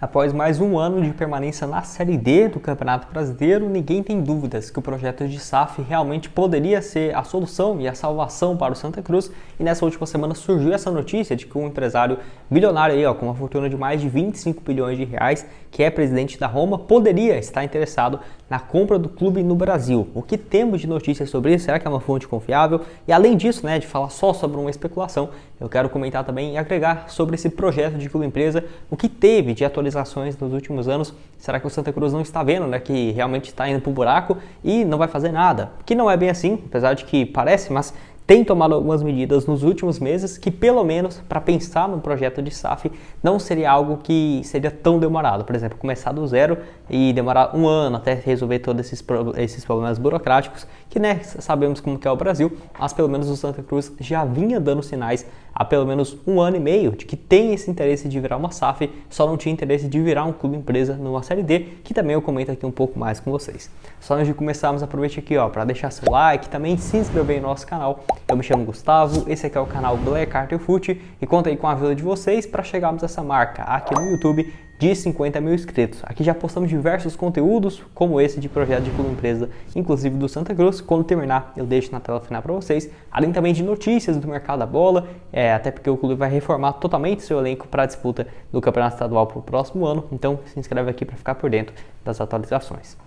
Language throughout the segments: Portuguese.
Após mais um ano de permanência na Série D do Campeonato Brasileiro, ninguém tem dúvidas que o projeto de SAF realmente poderia ser a solução e a salvação para o Santa Cruz. E nessa última semana surgiu essa notícia de que um empresário bilionário aí, com uma fortuna de mais de 25 bilhões de reais, que é presidente da Roma, poderia estar interessado na compra do clube no Brasil. O que temos de notícias sobre isso? Será que é uma fonte confiável? E além disso, de falar só sobre uma especulação, eu quero comentar também e agregar sobre esse projeto de clube empresa, o que teve de atualizações nos últimos anos. Será que o Santa Cruz não está vendo, que realmente está indo para o buraco e não vai fazer nada? Que não é bem assim, apesar de que parece, mas tem tomado algumas medidas nos últimos meses que, pelo menos, para pensar no projeto de SAF, não seria algo que seria tão demorado. Por exemplo, começar do zero e demorar um ano até resolver todos esses problemas burocráticos, que sabemos como que é o Brasil, mas pelo menos o Santa Cruz já vinha dando sinais há pelo menos um ano e meio de que tem esse interesse de virar uma SAF, só não tinha interesse de virar um clube empresa numa Série D, que também eu comento aqui um pouco mais com vocês. Só antes de começarmos, aproveite aqui para deixar seu like, também se inscrever no nosso canal. Eu me chamo Gustavo, esse aqui é o canal Black Art Foot e conto aí com a ajuda de vocês para chegarmos a essa marca aqui no YouTube de 50 mil inscritos. Aqui já postamos diversos conteúdos, como esse de projeto de clube empresa, inclusive do Santa Cruz. Quando terminar, eu deixo na tela final para vocês, além também de notícias do mercado da bola, até porque o clube vai reformar totalmente seu elenco para a disputa do Campeonato Estadual para o próximo ano. Então se inscreve aqui para ficar por dentro das atualizações.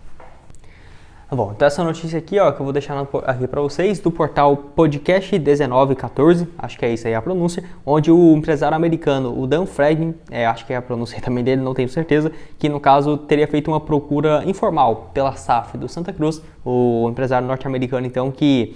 Bom, então essa notícia aqui, que eu vou deixar aqui para vocês, do portal Podcast 1914, acho que é isso aí a pronúncia, onde o empresário americano, o Dan Fregin, acho que é a pronúncia também dele, não tenho certeza, que no caso teria feito uma procura informal pela SAF do Santa Cruz, o empresário norte-americano então que,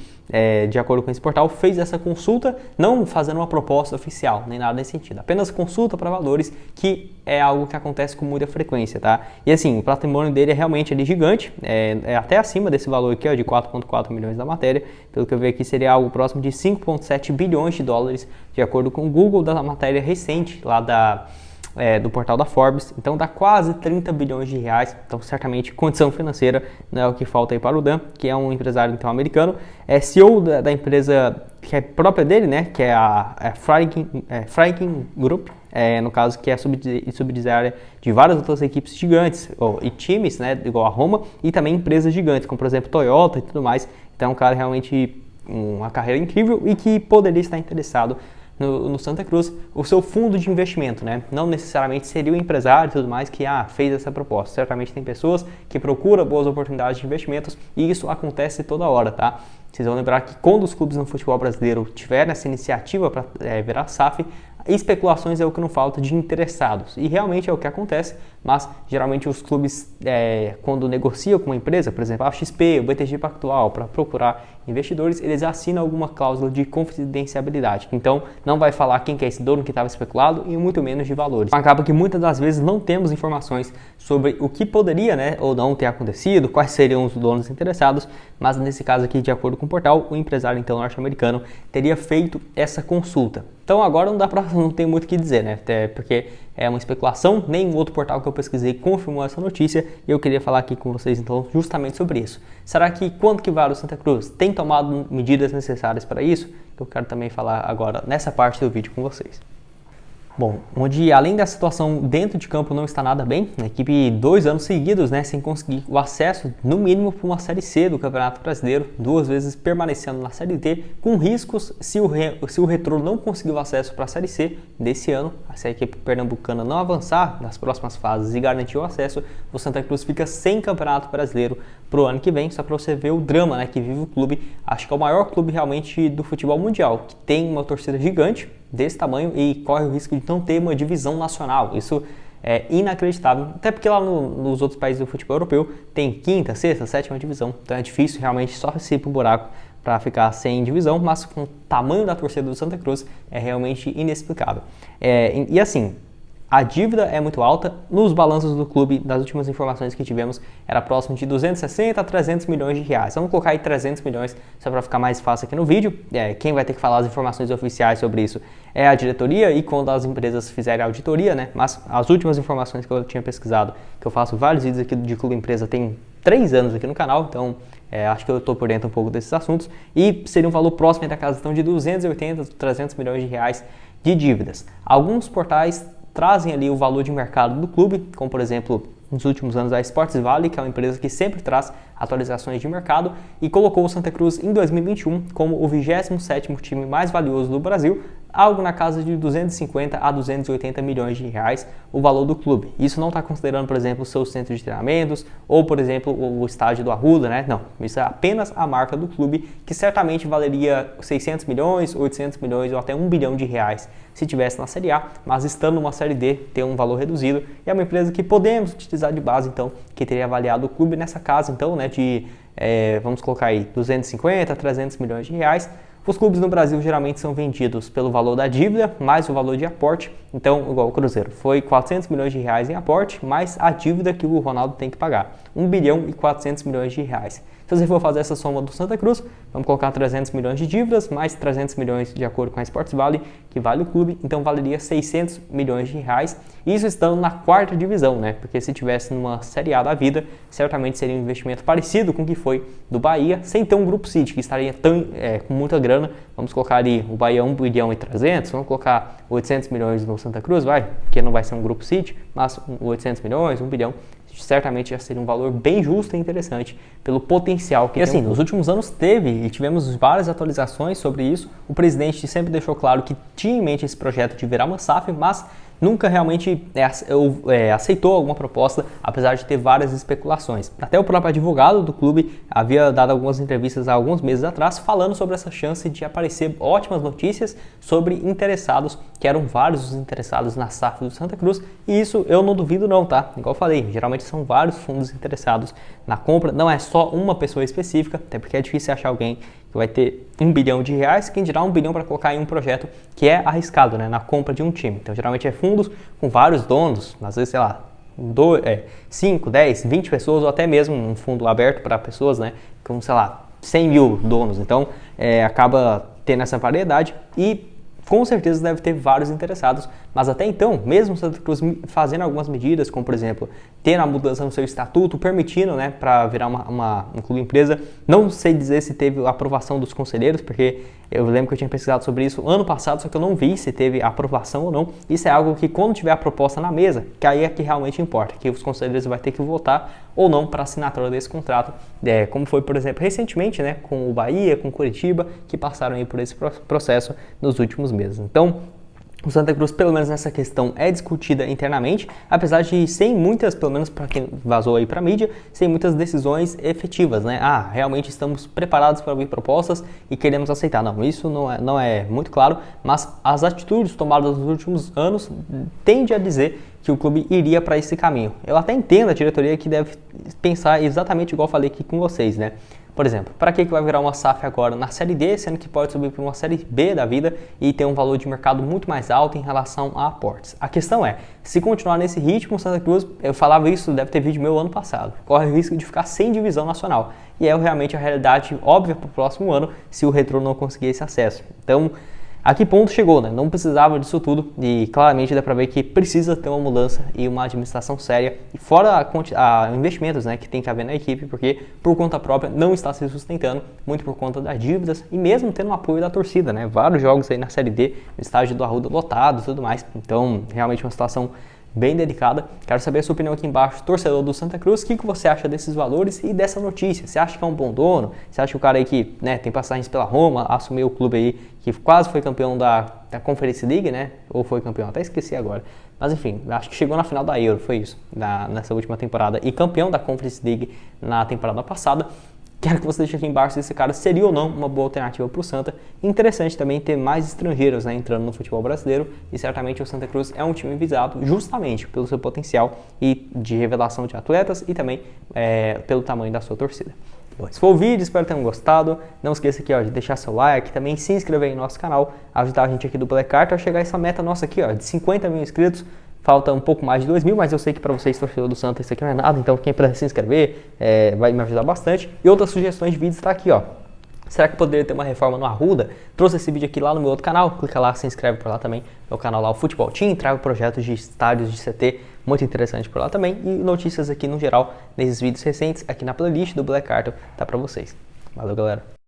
de acordo com esse portal, fez essa consulta, não fazendo uma proposta oficial, nem nada nesse sentido, apenas consulta para valores, que é algo que acontece com muita frequência, tá? E assim, o patrimônio dele é realmente gigante, é até acima desse valor aqui, de 4,4 milhões da matéria, pelo que eu vi aqui seria algo próximo de 5,7 bilhões de dólares, de acordo com o Google, da matéria recente lá do portal da Forbes. Então dá quase 30 bilhões de reais, então certamente condição financeira não é o que falta aí para o Dan, que é um empresário então americano, é CEO da empresa que é própria dele, que é a Franklin Group, no caso que é subsidiária de várias outras equipes gigantes e times, igual a Roma, e também empresas gigantes, como por exemplo Toyota e tudo mais. Então é um cara realmente uma carreira incrível e que poderia estar interessado no Santa Cruz. O seu fundo de investimento, não necessariamente seria o empresário e tudo mais que fez essa proposta. Certamente tem pessoas que procuram boas oportunidades de investimentos e isso acontece toda hora, tá? Vocês vão lembrar que quando os clubes no futebol brasileiro tiverem essa iniciativa para virar SAF, especulações é o que não falta de interessados. E realmente é o que acontece, mas geralmente os clubes, quando negociam com uma empresa, por exemplo, a XP, o BTG Pactual, para procurar investidores, eles assinam alguma cláusula de confidencialidade. Então, não vai falar quem que é esse dono que estava especulado e muito menos de valores. Acaba que muitas das vezes não temos informações sobre o que poderia, ou não ter acontecido, quais seriam os donos interessados, mas nesse caso aqui, de acordo com o portal, o empresário então norte-americano teria feito essa consulta. Então agora não tem muito o que dizer, até porque é uma especulação, nenhum outro portal que eu pesquisei confirmou essa notícia e eu queria falar aqui com vocês então justamente sobre isso. Será que quando que vale o Santa Cruz tem tomado medidas necessárias para isso? Eu quero também falar agora nessa parte do vídeo com vocês. Bom, onde além da situação dentro de campo não está nada bem, a equipe 2 anos seguidos, sem conseguir o acesso no mínimo para uma Série C do Campeonato Brasileiro, 2 vezes permanecendo na Série D, com riscos se o Retrô não conseguir o acesso para a Série C desse ano, se a equipe pernambucana não avançar nas próximas fases e garantir o acesso, o Santa Cruz fica sem Campeonato Brasileiro para o ano que vem, só para você ver o drama que vive o clube. Acho que é o maior clube realmente do futebol mundial, que tem uma torcida gigante desse tamanho e corre o risco de não ter uma divisão nacional. Isso é inacreditável, até porque lá nos outros países do futebol europeu tem 5ª, 6ª, 7ª divisão, então é difícil realmente só se ir pro buraco para ficar sem divisão, mas com o tamanho da torcida do Santa Cruz é realmente inexplicável. E assim, a dívida é muito alta. Nos balanços do clube, das últimas informações que tivemos, era próximo de 260 a 300 milhões de reais. Vamos colocar aí 300 milhões, só para ficar mais fácil aqui no vídeo. Quem vai ter que falar as informações oficiais sobre isso é a diretoria e quando as empresas fizerem a auditoria, Mas as últimas informações que eu tinha pesquisado, que eu faço vários vídeos aqui de clube empresa, tem 3 anos aqui no canal, então acho que eu estou por dentro um pouco desses assuntos, e seria um valor próximo da casa então, de 280 a 300 milhões de reais de dívidas. Alguns portais trazem ali o valor de mercado do clube, como por exemplo, nos últimos anos a Sports Valley, que é uma empresa que sempre traz atualizações de mercado e colocou o Santa Cruz em 2021 como o 27º time mais valioso do Brasil, algo na casa de 250 a 280 milhões de reais o valor do clube. Isso não está considerando, por exemplo, os seus centros de treinamentos ou, por exemplo, o estádio do Arruda, né? Não, isso é apenas a marca do clube, que certamente valeria 600 milhões, 800 milhões ou até 1 bilhão de reais se tivesse na Série A, mas estando numa Série D, tem um valor reduzido e é uma empresa que podemos utilizar de base, então, que teria avaliado o clube nessa casa, então, né, de, vamos colocar aí, 250 a 300 milhões de reais. Os clubes no Brasil geralmente são vendidos pelo valor da dívida, mais o valor de aporte. Então, igual o Cruzeiro, foi 400 milhões de reais em aporte, mais a dívida que o Ronaldo tem que pagar. 1 bilhão e 400 milhões de reais. Se você for fazer essa soma do Santa Cruz, vamos colocar 300 milhões de dívidas, mais 300 milhões de acordo com a Sports Valley, que vale o clube, então valeria 600 milhões de reais. Isso estando na 4ª divisão, né? Porque se tivesse numa Série A da vida, certamente seria um investimento parecido com o que foi do Bahia, sem ter um Grupo City, que estaria com muita grana. Vamos colocar ali o Bahia 1 bilhão e 300, vamos colocar 800 milhões no Santa Cruz, porque não vai ser um Grupo City, mas 800 milhões, 1 bilhão. Certamente já seria um valor bem justo e interessante pelo potencial que tem. E assim, nos últimos anos tivemos várias atualizações sobre isso. O presidente sempre deixou claro que tinha em mente esse projeto de virar uma SAF, mas nunca realmente aceitou alguma proposta, apesar de ter várias especulações. Até o próprio advogado do clube havia dado algumas entrevistas há alguns meses atrás, falando sobre essa chance de aparecer ótimas notícias sobre interessados, que eram vários os interessados na SAF do Santa Cruz, e isso eu não duvido não, tá? Igual eu falei, geralmente são vários fundos interessados na compra, não é só uma pessoa específica, até porque é difícil achar alguém que vai ter 1 bilhão de reais, quem dirá 1 bilhão para colocar em um projeto que é arriscado, né, na compra de um time. Então, geralmente é fundos com vários donos, às vezes, sei lá, 5, 10, 20 pessoas, ou até mesmo um fundo aberto para pessoas, né, com, sei lá, 100 mil donos. Então, acaba tendo essa variedade e com certeza deve ter vários interessados, mas até então, mesmo o Santa Cruz fazendo algumas medidas, como por exemplo, ter a mudança no seu estatuto, permitindo, né, para virar um clube empresa, não sei dizer se teve a aprovação dos conselheiros, porque eu lembro que eu tinha pesquisado sobre isso ano passado, só que eu não vi se teve aprovação ou não. Isso é algo que quando tiver a proposta na mesa, que aí é que realmente importa, que os conselheiros vão ter que votar ou não para a assinatura desse contrato, como foi, por exemplo, recentemente, né, com o Bahia, com o Curitiba, que passaram aí por esse processo nos últimos meses. Então, o Santa Cruz, pelo menos nessa questão, é discutida internamente, apesar de sem muitas, pelo menos para quem vazou aí para a mídia, sem muitas decisões efetivas, né? Realmente estamos preparados para ouvir propostas e queremos aceitar. Não, isso não é muito claro, mas as atitudes tomadas nos últimos anos tendem a dizer que o clube iria para esse caminho. Eu até entendo a diretoria que deve pensar exatamente igual eu falei aqui com vocês, né? Por exemplo, para que vai virar uma SAF agora na Série D, sendo que pode subir para uma Série B da vida e ter um valor de mercado muito mais alto em relação a aportes? A questão é, se continuar nesse ritmo, o Santa Cruz, eu falava isso, deve ter vídeo meu ano passado, corre o risco de ficar sem divisão nacional. E é realmente a realidade óbvia para o próximo ano se o Retrô não conseguir esse acesso. Então, a que ponto chegou, né? Não precisava disso tudo e claramente dá para ver que precisa ter uma mudança e uma administração séria e fora investimentos, né, que tem que haver na equipe, porque por conta própria não está se sustentando, muito por conta das dívidas e mesmo tendo o apoio da torcida, né? Vários jogos aí na Série D, no estádio do Arruda lotado e tudo mais. Então, realmente uma situação bem delicada. Quero saber a sua opinião aqui embaixo, torcedor do Santa Cruz, o que você acha desses valores e dessa notícia? Você acha que é um bom dono? Você acha que o cara aí que, né, tem passagens pela Roma, assumiu o clube aí que quase foi campeão da Conference League, né? Ou foi campeão, até esqueci agora. Mas enfim, acho que chegou na final da Euro, foi isso, nessa última temporada, e campeão da Conference League na temporada passada. Quero que você deixe aqui embaixo se esse cara seria ou não uma boa alternativa para o Santa. Interessante também ter mais estrangeiros, né, entrando no futebol brasileiro e certamente o Santa Cruz é um time visado justamente pelo seu potencial e de revelação de atletas e também pelo tamanho da sua torcida. Bom, esse foi o vídeo, espero que tenham gostado. Não esqueça aqui, de deixar seu like, também se inscrever em nosso canal, ajudar a gente aqui do Black Card a chegar a essa meta nossa aqui, de 50 mil inscritos. Falta um pouco mais de 2.000, mas eu sei que para vocês, torcedor do Santa, isso aqui não é nada. Então, quem puder se inscrever vai me ajudar bastante. E outras sugestões de vídeos está aqui, Será que poderia ter uma reforma no Arruda? Trouxe esse vídeo aqui lá no meu outro canal. Clica lá, se inscreve por lá também. Meu canal lá, o Futebol Team. Trago projetos de estádios de CT muito interessante por lá também. E notícias aqui no geral, nesses vídeos recentes, aqui na playlist do Black Carton, tá para vocês. Valeu, galera.